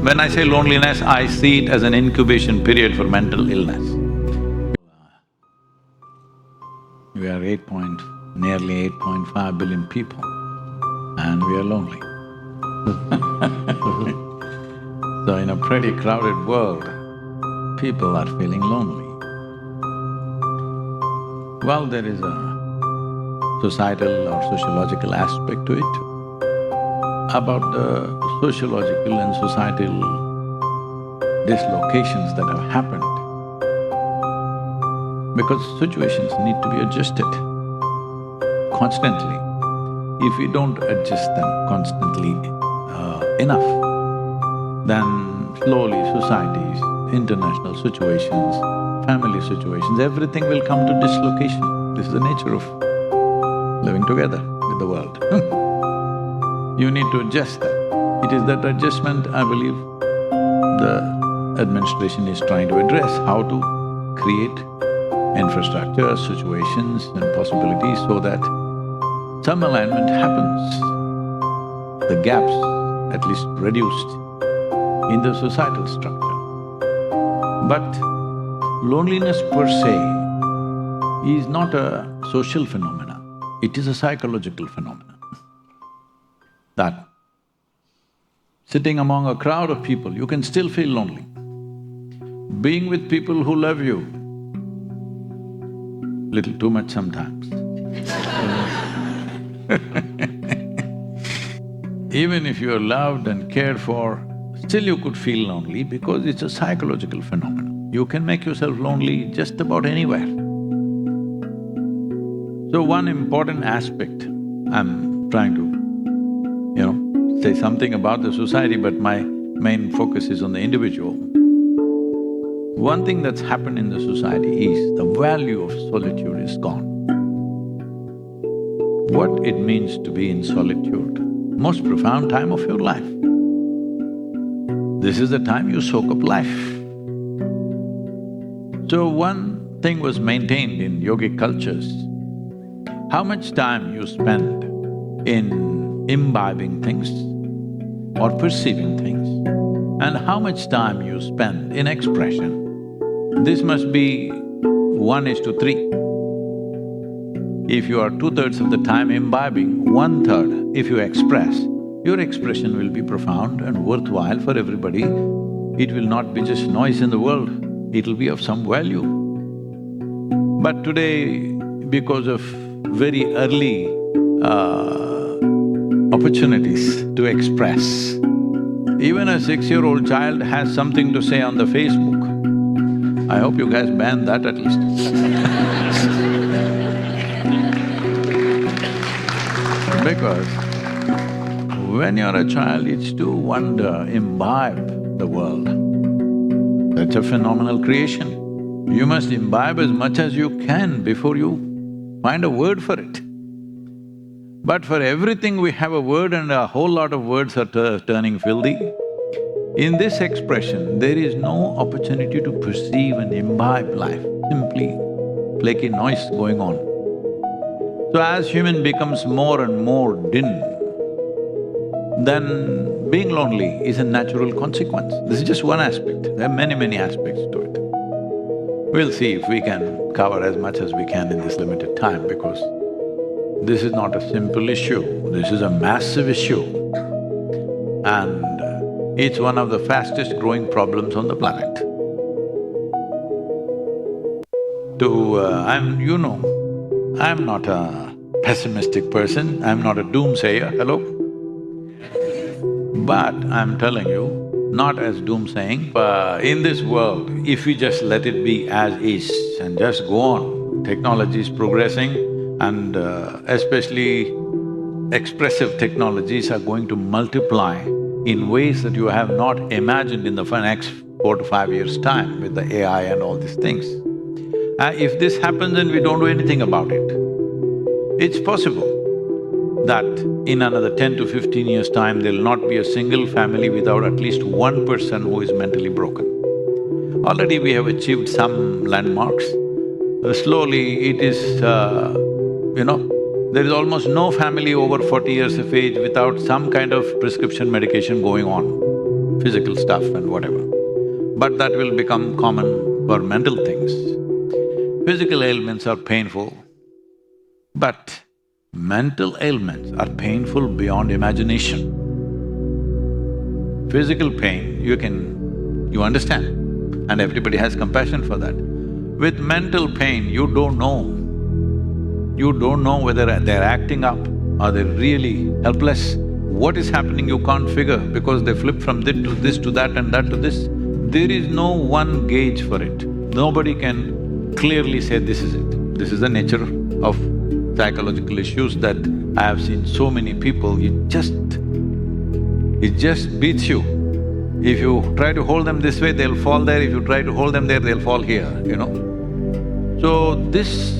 When I say loneliness, I see it as an incubation period for mental illness. We are nearly 8.5 billion people and we are lonely. So in a pretty crowded world, people are feeling lonely. Well, there is a societal or sociological aspect to it. About the sociological and societal dislocations that have happened, because situations need to be adjusted constantly. If we don't adjust them constantly enough, then slowly societies, international situations, family situations, everything will come to dislocation. This is the nature of living together with the world. You need to adjust that. It is that adjustment, I believe, the administration is trying to address, how to create infrastructure, situations and possibilities so that some alignment happens, the gaps at least reduced in the societal structure. But loneliness per se is not a social phenomenon, it is a psychological phenomenon. That sitting among a crowd of people, you can still feel lonely. Being with people who love you, little too much sometimes. Even if you are loved and cared for, still you could feel lonely because it's a psychological phenomenon. You can make yourself lonely just about anywhere. So one important aspect, I'm trying to, say something about the society, but my main focus is on the individual. One thing that's happened in the society is the value of solitude is gone. What it means to be in solitude, most profound time of your life. This is the time you soak up life. So one thing was maintained in yogic cultures, how much time you spend in imbibing things or perceiving things, and how much time you spend in expression. This must be 1:3. If you are 2/3 of the time imbibing, 1/3 if you express, your expression will be profound and worthwhile for everybody. It will not be just noise in the world, it'll be of some value. But today, because of very early opportunities to express, even a 6-year-old child has something to say on the Facebook. I hope you guys ban that at least. Because when you're a child, it's to wonder, imbibe the world. That's a phenomenal creation. You must imbibe as much as you can before you find a word for it. But for everything we have a word and a whole lot of words are turning filthy. In this expression, there is no opportunity to perceive and imbibe life, simply flaky noise going on. So as human becomes more and more din, then being lonely is a natural consequence. This is just one aspect, there are many aspects to it. We'll see if we can cover as much as we can in this limited time, because this is not a simple issue, this is a massive issue. And it's one of the fastest growing problems on the planet. I'm not a pessimistic person, I'm not a doomsayer, hello? But I'm telling you, not as doomsaying, in this world, if we just let it be as is and just go on, technology is progressing and especially expressive technologies are going to multiply in ways that you have not imagined in the next 4 to 5 years' time with the AI and all these things. If this happens and we don't do anything about it, it's possible that in another 10 to 15 years' time, there'll not be a single family without at least one person who is mentally broken. Already we have achieved some landmarks. Slowly it is, there is almost no family over 40 years of age without some kind of prescription medication going on. physical stuff and whatever. But that will become common for mental things. Physical ailments are painful, but mental ailments are painful beyond imagination. Physical pain, you understand, and everybody has compassion for that. With mental pain, you don't know. You don't know whether they're acting up or they're really helpless. What is happening you can't figure because they flip from this to that and that to this. There is no one gauge for it. Nobody can clearly say this is it. This is the nature of psychological issues that I have seen so many people, it just beats you. If you try to hold them this way, they'll fall there, if you try to hold them there, they'll fall here, you know. So this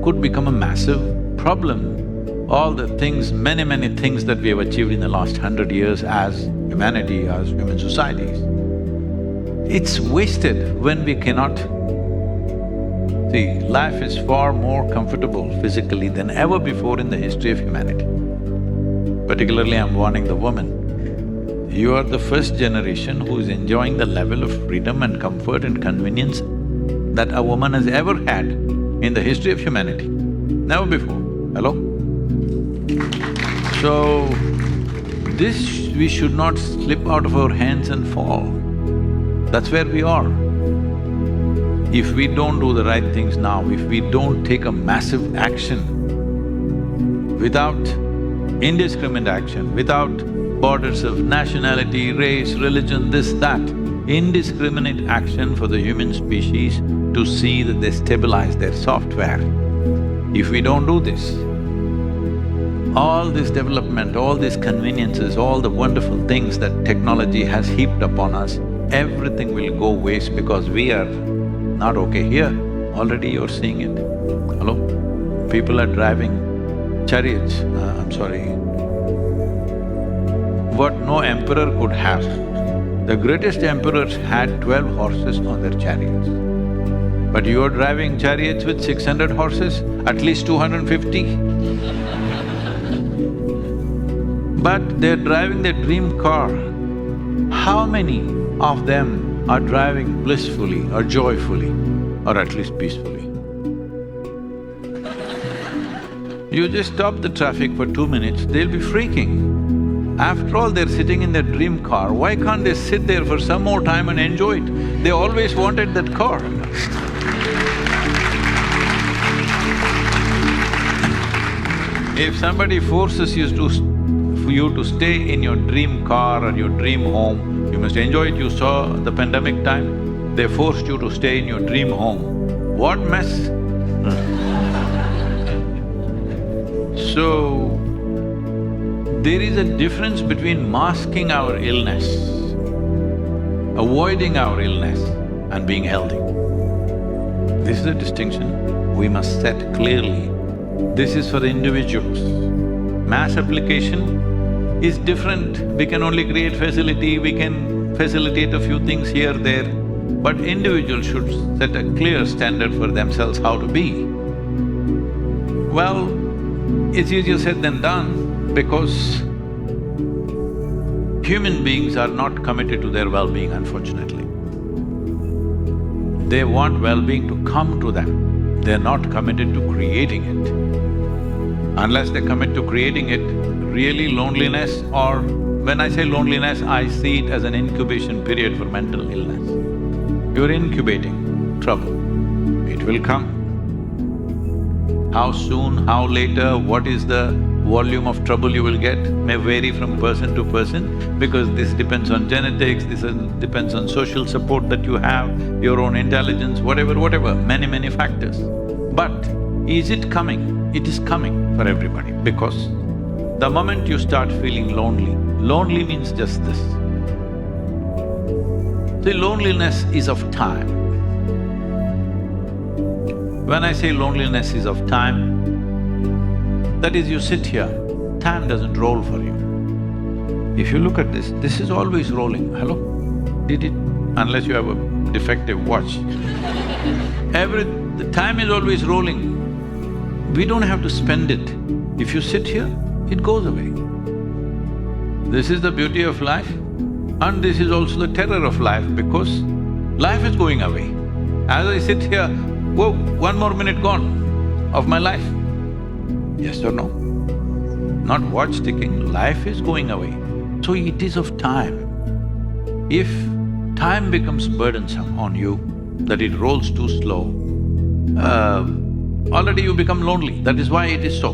could become a massive problem. All the things, many things that we have achieved in the last 100 years as humanity, as human societies, it's wasted when we cannot… See, life is far more comfortable physically than ever before in the history of humanity. Particularly, I'm warning the women. You are the first generation who is enjoying the level of freedom and comfort and convenience that a woman has ever had in the history of humanity. Never before. Hello? So, this we should not slip out of our hands and fall. That's where we are. If we don't do the right things now, if we don't take a massive action, without indiscriminate action, without borders of nationality, race, religion, this, that, indiscriminate action for the human species to see that they stabilize their software. If we don't do this, all this development, all these conveniences, all the wonderful things that technology has heaped upon us, everything will go waste because we are not okay here. Already you're seeing it. Hello? People are driving chariots, what no emperor could have. The greatest emperors had 12 horses on their chariots. But you are driving chariots with 600 horses, at least 250. But they're driving their dream car. How many of them are driving blissfully or joyfully or at least peacefully? You just stop the traffic for 2 minutes, they'll be freaking. After all, they're sitting in their dream car, why can't they sit there for some more time and enjoy it? They always wanted that car. If somebody forces you to stay in your dream car or your dream home, you must enjoy it. You saw the pandemic time, they forced you to stay in your dream home. What mess! So, there is a difference between masking our illness, avoiding our illness and being healthy. This is a distinction we must set clearly. This is for the individuals. Mass application is different. We can only create facility, we can facilitate a few things here, there, but individuals should set a clear standard for themselves how to be. Well, it's easier said than done because human beings are not committed to their well-being, unfortunately. They want well-being to come to them, they're not committed to creating it. Unless they commit to creating it, really loneliness, or when I say loneliness, I see it as an incubation period for mental illness. You're incubating trouble, it will come. How soon, how later, what is the volume of trouble you will get may vary from person to person because this depends on genetics, this depends on social support that you have, your own intelligence, whatever, many factors. But is it coming? It is coming for everybody because the moment you start feeling lonely means just this. See, loneliness is of time. When I say loneliness is of time, that is, you sit here, time doesn't roll for you. If you look at this is always rolling. Hello? Did it… unless you have a defective watch. The time is always rolling. We don't have to spend it. If you sit here, it goes away. This is the beauty of life. And this is also the terror of life because life is going away. As I sit here, whoa, 1 more minute gone of my life. Yes or no? Not watch ticking, life is going away. So it is of time. If time becomes burdensome on you, that it rolls too slow, already you become lonely, that is why it is so.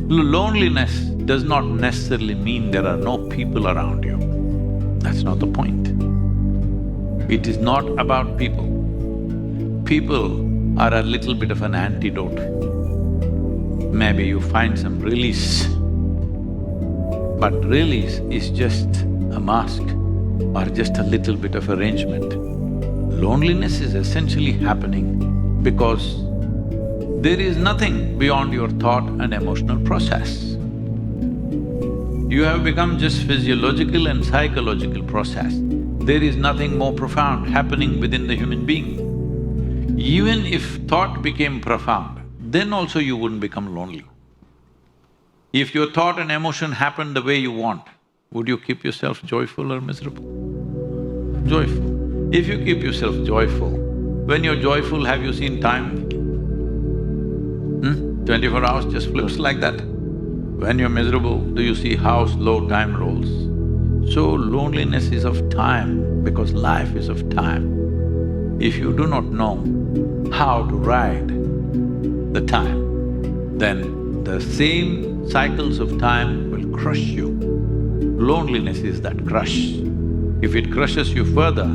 Loneliness does not necessarily mean there are no people around you. That's not the point. It is not about people. People are a little bit of an antidote. Maybe you find some release, but release is just a mask or just a little bit of arrangement. Loneliness is essentially happening because there is nothing beyond your thought and emotional process. You have become just physiological and psychological process. There is nothing more profound happening within the human being. Even if thought became profound, then also you wouldn't become lonely. If your thought and emotion happened the way you want, would you keep yourself joyful or miserable? Joyful. If you keep yourself joyful, when you're joyful, have you seen time? 24 hours just flips like that. When you're miserable, do you see how slow time rolls? So loneliness is of time because life is of time. If you do not know how to ride the time, then the same cycles of time will crush you. Loneliness is that crush. If it crushes you further,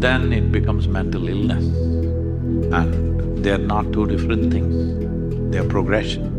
then it becomes mental illness. And they're not two different things, they're progression.